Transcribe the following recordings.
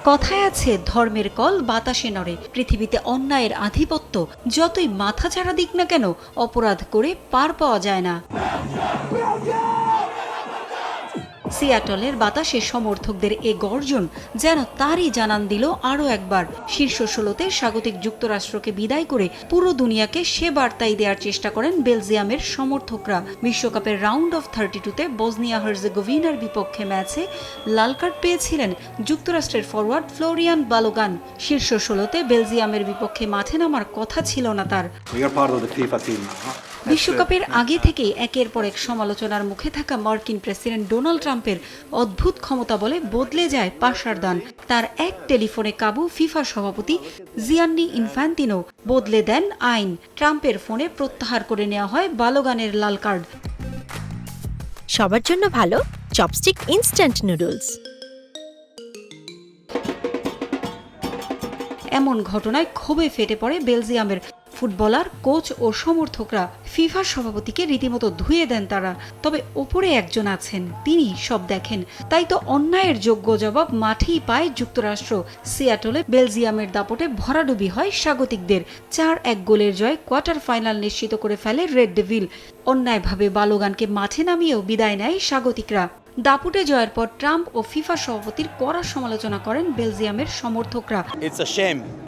কথায় আছে ধর্মের কল বাতাসে নড়ে। পৃথিবীতে অন্যায়ের আধিপত্য যতই মাথাচাড়া দিক না কেন, অপরাধ করে পার পাওয়া যায় না। সিয়াটলের বাতাসে সমর্থকদের এ গর্জন যেন তারই জানান দিল আরও একবার। শীর্ষ ১৬তে স্বাগতিক যুক্তরাষ্ট্রকে বিদায় করে পুরো দুনিয়াকে সে বার্তাই দেওয়ার চেষ্টা করেন বেলজিয়ামের সমর্থকরা। বিশ্বকাপের রাউন্ড অফ 32-তে বসনিয়া হার্জেগোভিনার বিপক্ষে ম্যাচে লাল কার্ড পেয়েছিলেন যুক্তরাষ্ট্রের ফরওয়ার্ড ফ্লোরিয়ান বালোগান। শীর্ষ 16তে বেলজিয়ামের বিপক্ষে মাঠে নামার কথা ছিল না তার। বিশ্বকাপের আগে থেকেই একের পর এক সমালোচনার মুখে থাকা মার্কিন প্রেসিডেন্ট ডোনাল্ড ট্রাম্পের অদ্ভুত ক্ষমতা বলে বদলে যায় পাশার দান। তার এক টেলিফোনে কাবু ফিফা সভাপতি জিয়ান্নি ইনফ্যান্তিনো বদলে দেন আইন। ট্রাম্পের ফোনে প্রত্যাহার করে নেওয়া হয় বালোগানের লাল কার্ড। সবার জন্য ভালো চপস্টিক ইনস্ট্যান্ট নুডলস। এমন ঘটনায় ক্ষোভে ফেটে পড়ে বেলজিয়ামের ফুটবলার, কোচ ও সমর্থকরা। ফিফা সভাপতিকে রীতিমতো ধুয়ে দেন তারা। তবে ওপরে একজন আছেন, তিনি সব দেখেন। তাই তো অন্যায়ের যোগ্য জবাব মাঠেই পায় যুক্তরাষ্ট্র। সিয়াটলে বেলজিয়ামের দাপটে ভরাডুবি হয় স্বাগতিকদের। ৪-১ গোলের জয় কোয়ার্টার ফাইনাল নিশ্চিত করে ফেলে রেড ডেভিল। অন্যায়ভাবে বালোগানকে মাঠে নামিয়েও বিদায় নেয় স্বাগতিকরা। দাপুটে জয়ের পর ট্রাম্প ও ফিফা সভাপতির কড়া সমালোচনা করেন বেলজিয়ামের সমর্থকরা।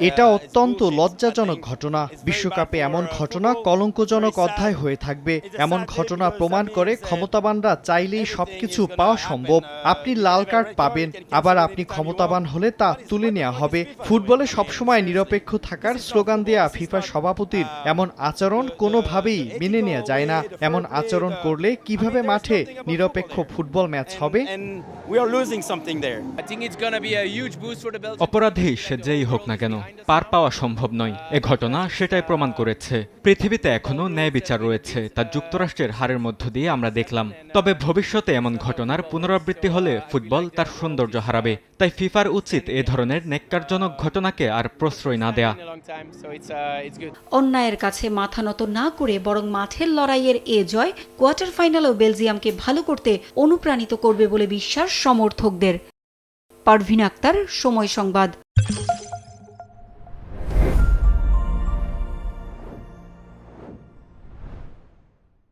এটা অত্যন্ত লজ্জাজনক ঘটনা। বিশ্বকাপে এমন ঘটনা কলঙ্কজনক অধ্যায় হয়ে থাকবে। এমন ঘটনা প্রমাণ করে ক্ষমতাবানরা চাইলেই সবকিছু পাওয়া সম্ভব। আপনি লাল কার্ড পাবেন, আবার আপনি ক্ষমতাবান হলে তা তুলে নেওয়া হবে। ফুটবলে সবসময় নিরপেক্ষ থাকার স্লোগান দেয়া ফিফা সভাপতির এমন আচরণ কোনোভাবেই মেনে নেওয়া যায় না। এমন আচরণ করলে কিভাবে মাঠে নিরপেক্ষ ফুটবল ম্যাচ হবে? অপরাধী সে যেই হোক না কেন, পার পাওয়া সম্ভব নয়। এ ঘটনা সেটাই প্রমাণ করেছে। পৃথিবীতে এখনো ন্যায় বিচার রয়েছে, তা যুক্তরাষ্ট্রের হারের মধ্য দিয়ে আমরা দেখলাম। তবে ভবিষ্যতে এমন ঘটনার পুনরাবৃত্তি হলে ফুটবল তার সৌন্দর্য হারাবে। তাই ফিফার উচিত এ ধরনের নেক্কারজনক ঘটনাকে আর প্রশ্রয় না দেয়া। অন্যায়ের কাছে মাথা নত না করে বরং মাঠের লড়াইয়ের এ জয় কোয়ার্টার ফাইনালেও বেলজিয়ামকে ভালো করতে অনুপ্রাণিত করবে বলে বিশ্বাস সমর্থকদের। পারভিন আক্তার, সময় সংবাদ।